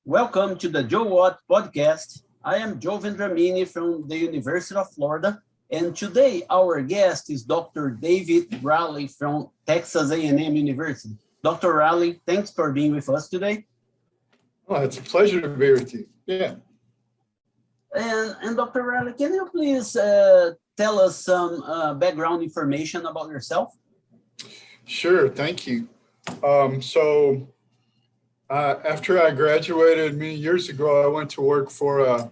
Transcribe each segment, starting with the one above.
Welcome to the Joe Watt podcast. I am Joao Vendramini from the University of Florida, and today our guest is Dr. David Raleigh from Texas A&M University. Dr. Raleigh, thanks for being with us today. Oh, it's a pleasure to be with you. Yeah. And Dr. Raleigh, can you please tell us some background information about yourself? Sure, thank you. After I graduated many years ago, I went to work for a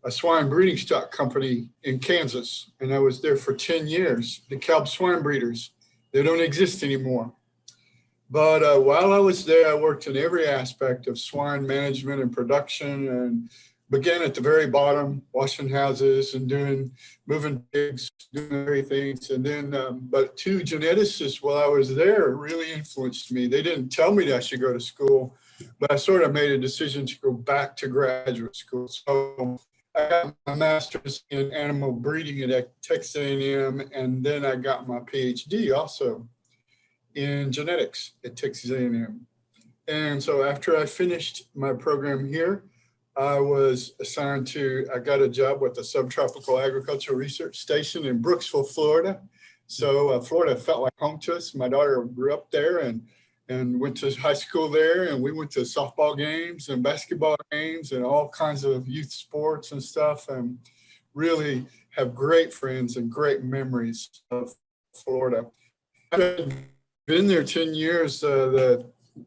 swine breeding stock company in Kansas, and I was there for 10 years. The DeKalb swine breeders, they don't exist anymore. But while I was there, I worked in every aspect of swine management and production, and began at the very bottom, washing houses and moving pigs, doing everything. And then, but two geneticists while I was there really influenced me. They didn't tell me that I should go to school, but I sort of made a decision to go back to graduate school. So I got my master's in animal breeding at Texas A&M, and then I got my PhD also in genetics at Texas A&M. And so after I finished my program here, I got a job with the Subtropical Agricultural Research Station in Brooksville, Florida. So Florida felt like home to us. My daughter grew up there and went to high school there, and we went to softball games and basketball games and all kinds of youth sports and stuff, and really have great friends and great memories of Florida. I've been there 10 years. The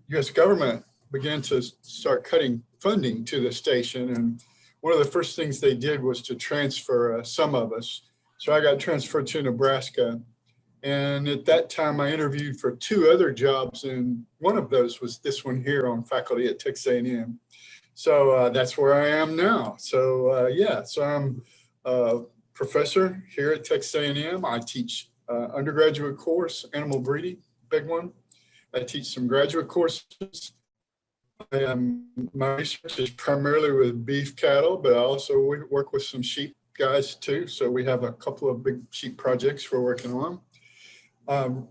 U.S. government began to start cutting funding to the station, and one of the first things they did was to transfer some of us. So I got transferred to Nebraska, and at that time I interviewed for two other jobs, and one of those was this one here on faculty at Texas A&M. So that's where I am now. So so I'm a professor here at Texas A&M. I teach undergraduate course, animal breeding, big one. I teach some graduate courses. My research is primarily with beef cattle, but I also work with some sheep guys too. So we have a couple of big sheep projects we're working on.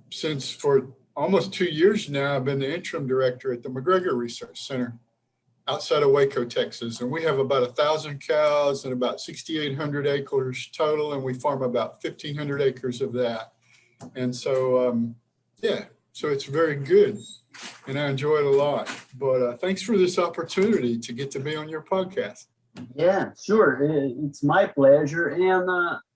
Since for almost 2 years now, I've been the interim director at the McGregor Research Center outside of Waco, Texas. And we have about 1,000 cows and about 6,800 acres total, and we farm about 1,500 acres of that. And so, so it's very good, and I enjoy it a lot. But thanks for this opportunity to get to be on your podcast. Yeah, sure. It's my pleasure.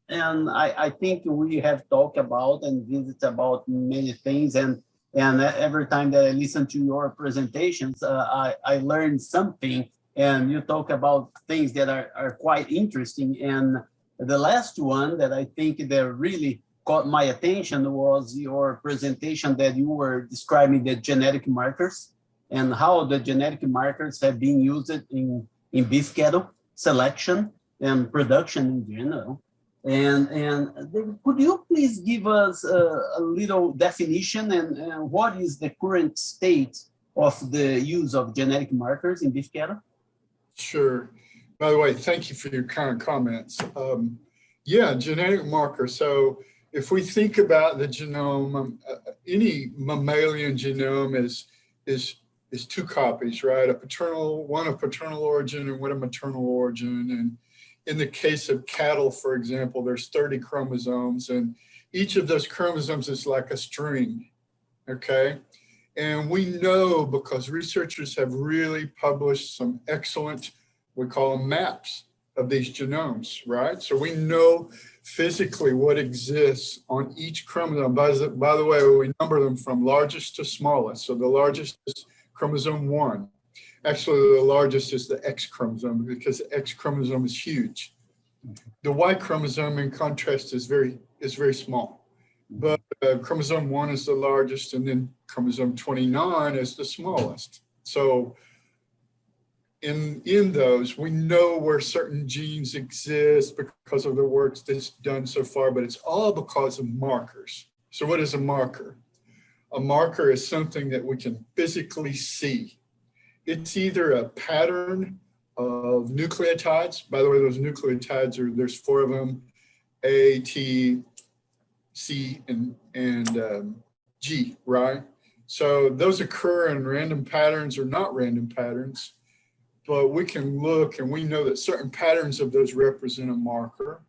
And I think we have talked about and visited about many things. And every time that I listen to your presentations, I learn something. And you talk about things that are quite interesting. And the last one that I think that really caught my attention was your presentation that you were describing the genetic markers and how the genetic markers have been used in beef cattle selection and production in general. And could you please give us a little definition and what is the current state of the use of genetic markers in beef cattle? Sure. By the way, thank you for your kind comments. Genetic markers. So if we think about the genome, any mammalian genome is two copies, right? One of paternal origin and one of maternal origin. And in the case of cattle, for example, there's 30 chromosomes, and each of those chromosomes is like a string, okay? And we know because researchers have really published some excellent, we call them maps of these genomes, right? So we know physically what exists on each chromosome. By the way, we number them from largest to smallest. So the largest is chromosome 1. Actually, the largest is the X chromosome because the X chromosome is huge. The Y chromosome, in contrast, is very small. But chromosome 1 is the largest, and then chromosome 29 is the smallest. So in those, we know where certain genes exist because of the work that's done so far, but it's all because of markers. So what is a marker? A marker is something that we can physically see. It's either a pattern of nucleotides. By the way, those nucleotides there's 4 of them, A, T, C, and G, right? So those occur in random patterns or not random patterns. but we can look and we know that certain patterns of those represent a marker.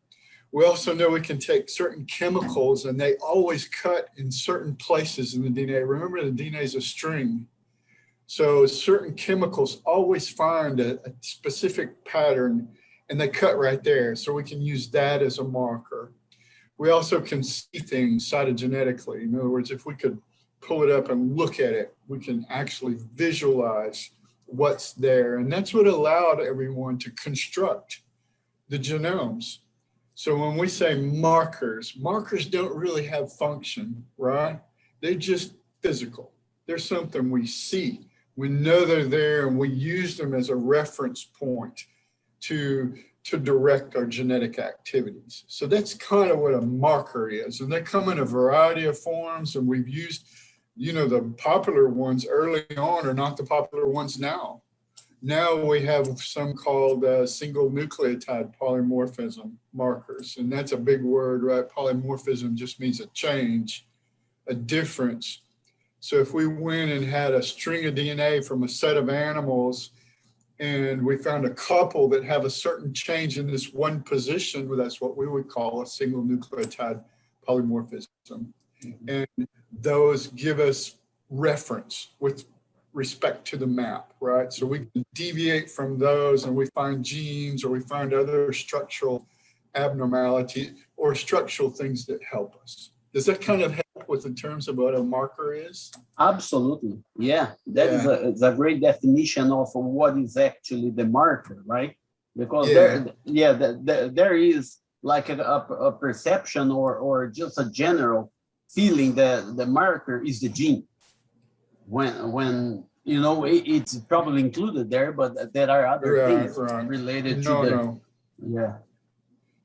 We also know we can take certain chemicals and they always cut in certain places in the DNA. Remember, the DNA is a string. So certain chemicals always find a specific pattern and they cut right there. So we can use that as a marker. We also can see things cytogenetically. In other words, if we could pull it up and look at it, we can actually visualize what's there. And that's what allowed everyone to construct the genomes. So when we say markers, markers don't really have function, right? They're just physical. They're something we see. We know they're there and we use them as a reference point to direct our genetic activities. So that's kind of what a marker is. And they come in a variety of forms, and we've used, the popular ones early on are not the popular ones now. Now we have some called single nucleotide polymorphism markers. And that's a big word, right? Polymorphism just means a change, a difference. So if we went and had a string of DNA from a set of animals and we found a couple that have a certain change in this one position, well, that's what we would call a single nucleotide polymorphism. And those give us reference with respect to the map, right? So we can deviate from those and we find genes or we find other structural abnormality or structural things that help us. Does that kind of help with in terms of what a marker is? Absolutely. Yeah, it's a great definition of what is actually the marker, right? Because there is like a perception or just a general feeling that the marker is the gene. When it's probably included there, but there are other things related to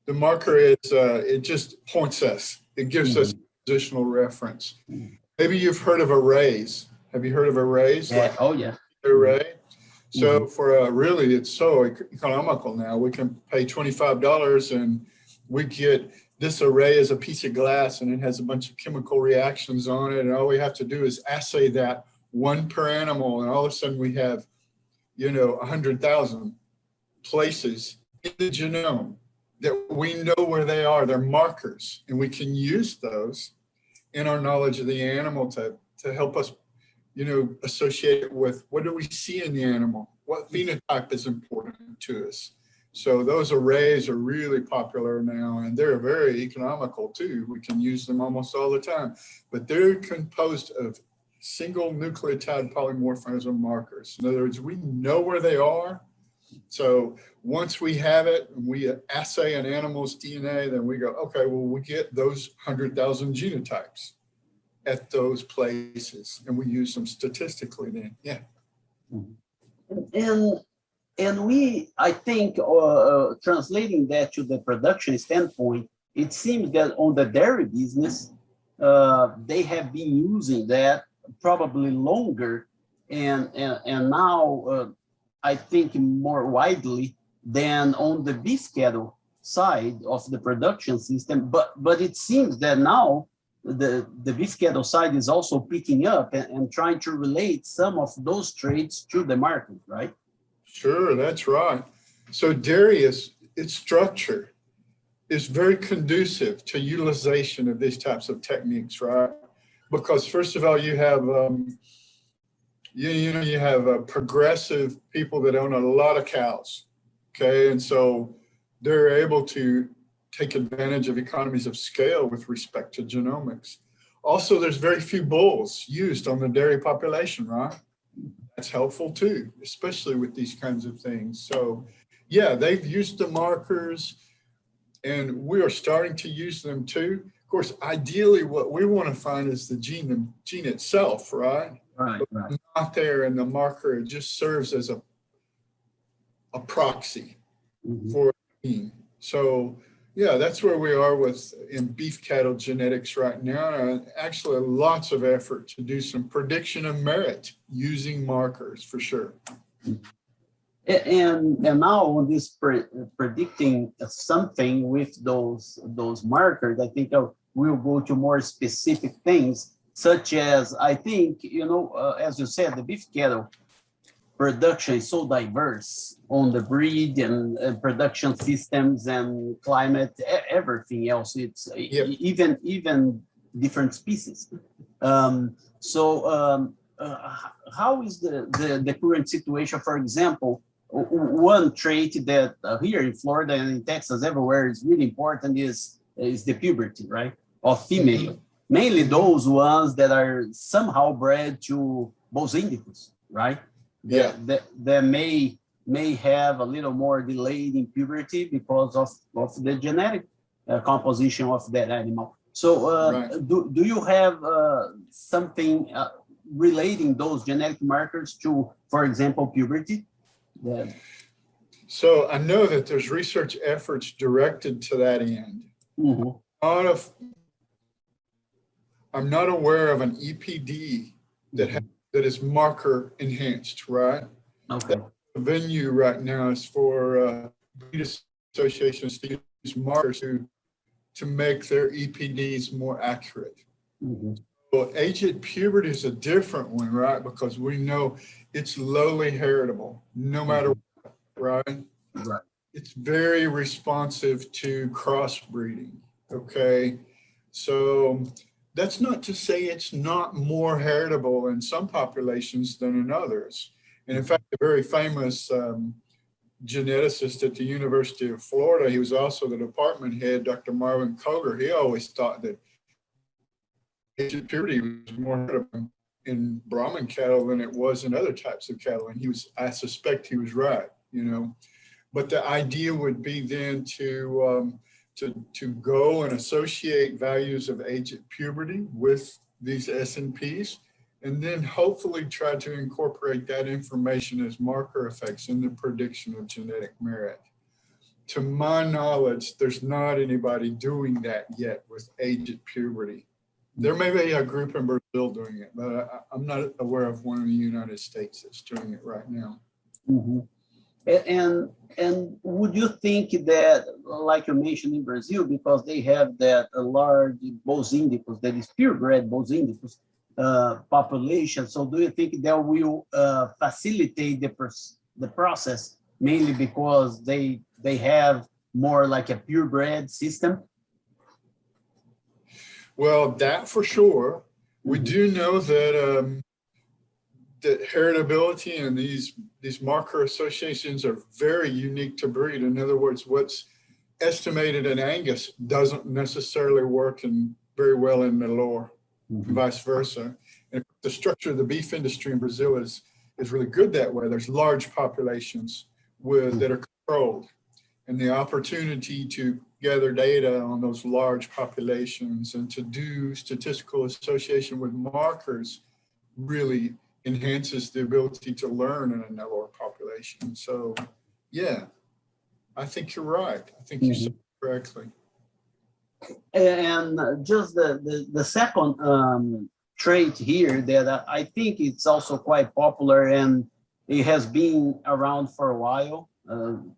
the marker is it just points us. It gives us positional reference. Maybe you've heard of arrays. Have you heard of arrays? Yeah. Array. So for really, it's so economical now. We can pay $25 and we get this array as a piece of glass, and it has a bunch of chemical reactions on it. And all we have to do is assay that one per animal, and all of a sudden we have, 100,000 places in the genome that we know where they are. They're markers, and we can use those in our knowledge of the animal to help us, associate it with what do we see in the animal? What phenotype is important to us? So those arrays are really popular now, and they're very economical too. We can use them almost all the time, but they're composed of single nucleotide polymorphism markers. In other words, we know where they are. So once we have it and we assay an animal's DNA, then we go, okay, well, we get those 100,000 genotypes at those places, and we use them statistically then. Yeah. And I think, translating that to the production standpoint, it seems that on the dairy business, they have been using that probably longer, and now I think more widely than on the beef cattle side of the production system. But it seems that now the beef cattle side is also picking up and trying to relate some of those traits to the market, right? Sure, that's right. So dairy its structure is very conducive to utilization of these types of techniques, right? Because first of all, you have you have progressive people that own a lot of cows, okay, and so they're able to take advantage of economies of scale with respect to genomics. Also, there's very few bulls used on the dairy population, right? That's helpful too, especially with these kinds of things. So yeah, they've used the markers and we are starting to use them too. Of course, ideally what we want to find is the gene itself, right? Right. Not there in the marker, it just serves as a proxy for a gene. So yeah, that's where we are in beef cattle genetics right now. Actually, lots of effort to do some prediction of merit using markers for sure. And now on this predicting something with those markers, I think we'll go to more specific things, such as I think, as you said, the beef cattle production is so diverse on the breed and production systems and climate, everything else. It's Yep. even different species. How is the current situation? For example, one trait that here in Florida and in Texas, everywhere is really important is the puberty, right, of female. Mhm. Mainly those ones that are somehow bred to Bos indicus, right? Yeah. That may have a little more delayed in puberty because of the genetic composition of that animal. So Right. do you have something relating those genetic markers to, for example, puberty? Yeah. So I know that there's research efforts directed to that end. Mhm. I'm not aware of an EPD that is marker enhanced, right? Okay. The venue right now is for breed associations to use markers to make their EPDs more accurate. Mhm. Well, age at puberty is a different one, right? Because we know it's lowly heritable, no matter what, right? Right. It's very responsive to crossbreeding, okay? So that's not to say it's not more heritable in some populations than in others. And in fact, a very famous geneticist at the University of Florida, he was also the department head, Dr. Marvin Koger, he always thought that age at puberty was more heritable in Brahman cattle than it was in other types of cattle. And I suspect he was right, you know. But the idea would be then to go and associate values of age at puberty with these S&Ps, and then hopefully try to incorporate that information as marker effects in the prediction of genetic merit. To my knowledge, there's not anybody doing that yet with age at puberty. There may be a group in Brazil doing it, but I'm not aware of one in the United States that's doing it right now. Mhm. And would you think that, like you mentioned in Brazil, because they have that large Bos indicus, that is purebred Bos indicus population, so do you think that will facilitate the process, mainly because they have more like a purebred system? Well, that for sure. We do know that that heritability and these marker associations are very unique to breed. In other words, what's estimated in Angus doesn't necessarily work very well in Malor, and vice versa. And the structure of the beef industry in Brazil is really good that way. There's large populations that are controlled, and the opportunity to gather data on those large populations and to do statistical association with markers really enhances the ability to learn in a Nelor population. So yeah, I think you're right. I think you said it correctly. And just the second trait here that I think it's also quite popular and it has been around for a while in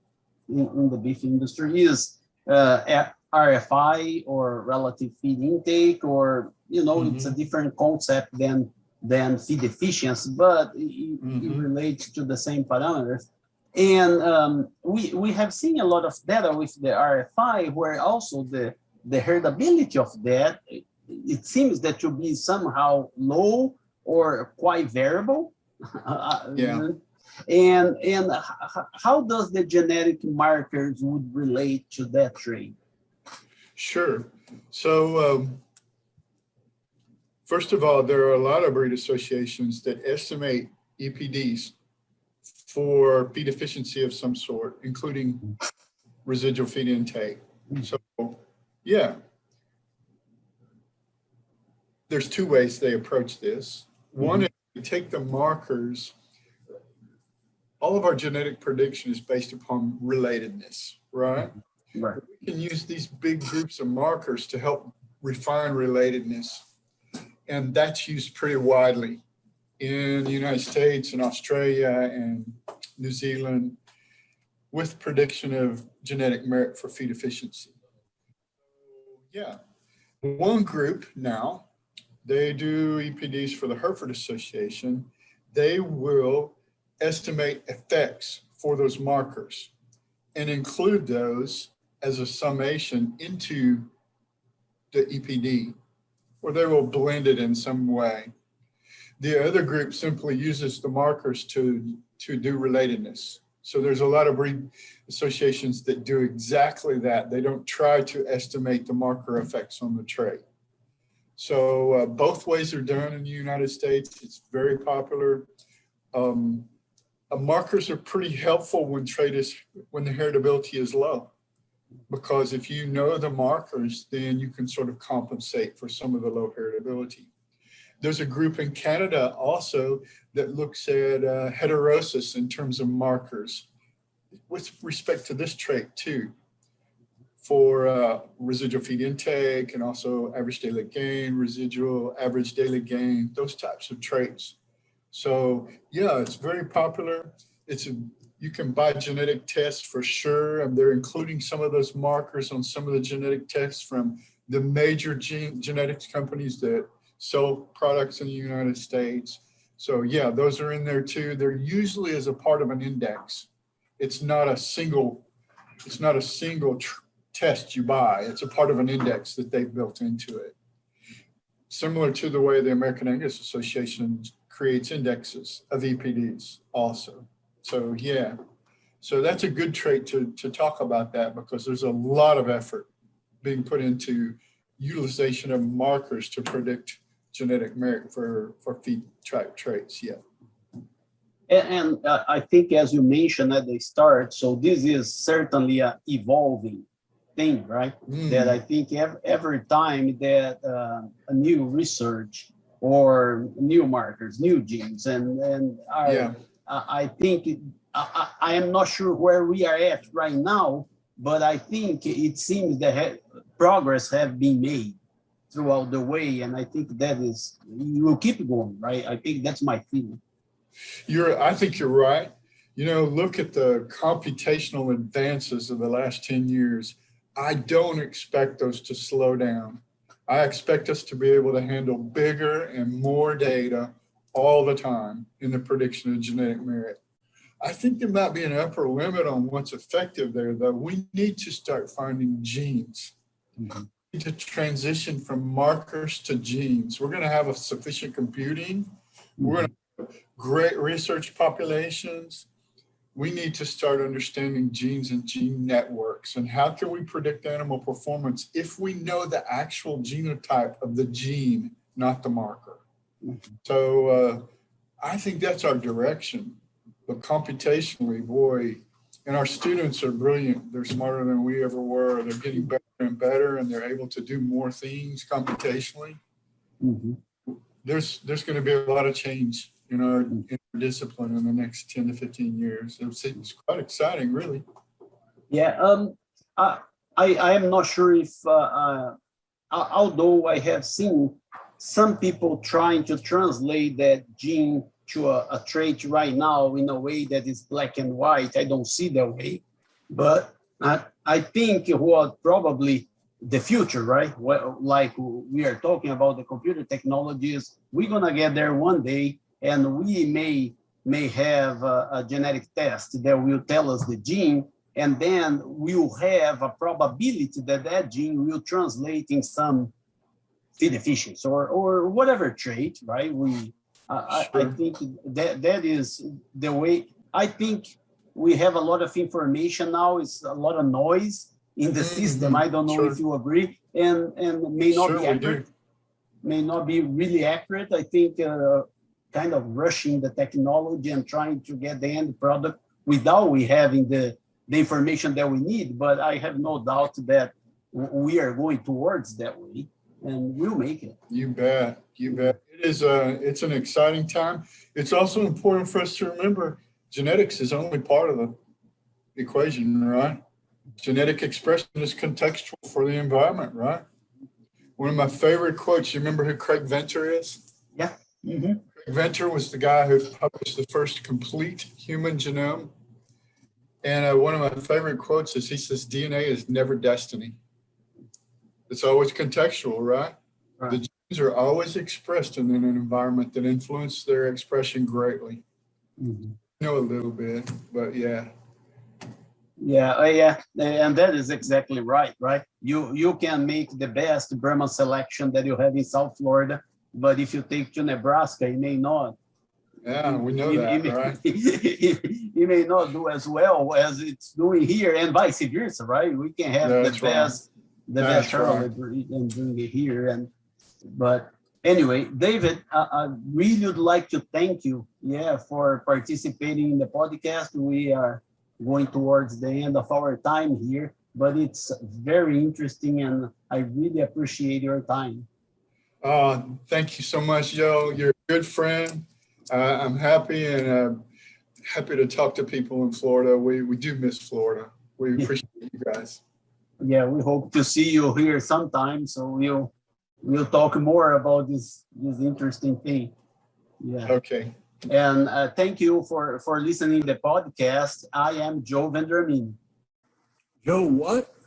the beef industry is RFI, or relative feed intake, or it's a different concept than feed efficiency, but it relates to the same parameters. And we have seen a lot of data with the RFI where also the heritability of that, it seems that to be somehow low or quite variable. Yeah. And how does the genetic markers would relate to that trait? Sure. So first of all, there are a lot of breed associations that estimate EPDs for feed efficiency of some sort, including residual feed intake. So yeah, there's two ways they approach this. One is to take the markers. All of our genetic prediction is based upon relatedness, right? Right. We can use these big groups of markers to help refine relatedness. And that's used pretty widely in the United States and Australia and New Zealand with prediction of genetic merit for feed efficiency. Yeah. One group now, they do EPDs for the Hereford Association. They will estimate effects for those markers and include those as a summation into the EPD, or they will blend it in some way. The other group simply uses the markers to do relatedness. So there's a lot of breed associations that do exactly that. They don't try to estimate the marker effects on the trait. So both ways are done in the United States. It's very popular. Markers are pretty helpful when the heritability is low, because if you know the markers, then you can sort of compensate for some of the low heritability. There's a group in Canada also that looks at heterosis in terms of markers with respect to this trait too, for residual feed intake and also average daily gain, residual average daily gain, those types of traits. So yeah, it's very popular. You can buy genetic tests for sure, and they're including some of those markers on some of the genetic tests from the major genetics companies that sell products in the United States. So yeah, those are in there too. They're usually as a part of an index. It's not a single test you buy. It's a part of an index that they've built into it. Similar to the way the American Angus Association creates indexes of EPDs also. So yeah, so that's a good trait to talk about that, because there's a lot of effort being put into utilization of markers to predict genetic merit for feed type traits. Yeah. And I think, as you mentioned at the start, so this is certainly an evolving thing, right? That I think every time that a new research or new markers, new genes, I think I am not sure where we are at right now, but I think it seems that progress have been made throughout the way, and I think you will keep going, right? I think that's my feeling. I think you're right. Look at the computational advances of the last 10 years. I don't expect those to slow down. I expect us to be able to handle bigger and more data all the time in the prediction of genetic merit. I think there might be an upper limit on what's effective there, though. We need to start finding genes. Mm-hmm. We need to transition from markers to genes. We're going to have a sufficient computing. Mm-hmm. We're going to have great research populations. We need to start understanding genes and gene networks. And how can we predict animal performance if we know the actual genotype of the gene, not the marker? Mm-hmm. So I think that's our direction. But computationally, boy, and our students are brilliant. They're smarter than we ever were. They're getting better and better, and they're able to do more things computationally. Mm-hmm. There's going to be a lot of change in our discipline in the next 10 to 15 years. It's quite exciting, really. Yeah, I am not sure if, although I have seen some people trying to translate that gene to a trait right now in a way that is black and white. I don't see that way, but I think what probably the future, right? Like we are talking about the computer technologies, we're gonna get there one day, and we may have a genetic test that will tell us the gene, and then we'll have a probability that gene will translate in some feed deficiency or whatever trait, right? I think that is the way. I think we have a lot of information now. It's a lot of noise in the system. I don't know if you agree, and may not be accurate. May not be really accurate. I think kind of rushing the technology and trying to get the end product without we having the information that we need. But I have no doubt that we are going towards that way, and we'll make it. You bet. You bet. It's an exciting time. It's also important for us to remember genetics is only part of the equation, right? Genetic expression is contextual for the environment, right? One of my favorite quotes, you remember who Craig Venter is? Yeah. Mm-hmm. Craig Venter was the guy who published the first complete human genome. And one of my favorite quotes is, he says, DNA is never destiny. It's always contextual, right? The genes are always expressed in an environment that influences their expression greatly. Mm-hmm. know a little bit, but yeah. Yeah, and that is exactly right, right? You can make the best Burman selection that you have in South Florida, but if you take to Nebraska, you may not. Yeah, we know that, right? You may not do as well as it's doing here, and vice versa, right? We can have That's right. the That's best early and doing it here, but anyway, David, I really would like to thank you, for participating in the podcast. We are going towards the end of our time here, but it's very interesting, and I really appreciate your time. Thank you so much, Joe. You're a good friend. I'm happy and happy to talk to people in Florida. We do miss Florida. We appreciate you guys. Yeah, we hope to see you here sometime, so we'll talk more about this interesting thing. Yeah. Okay. And thank you for listening to the podcast. I am Joe Vendramini. Joe, what?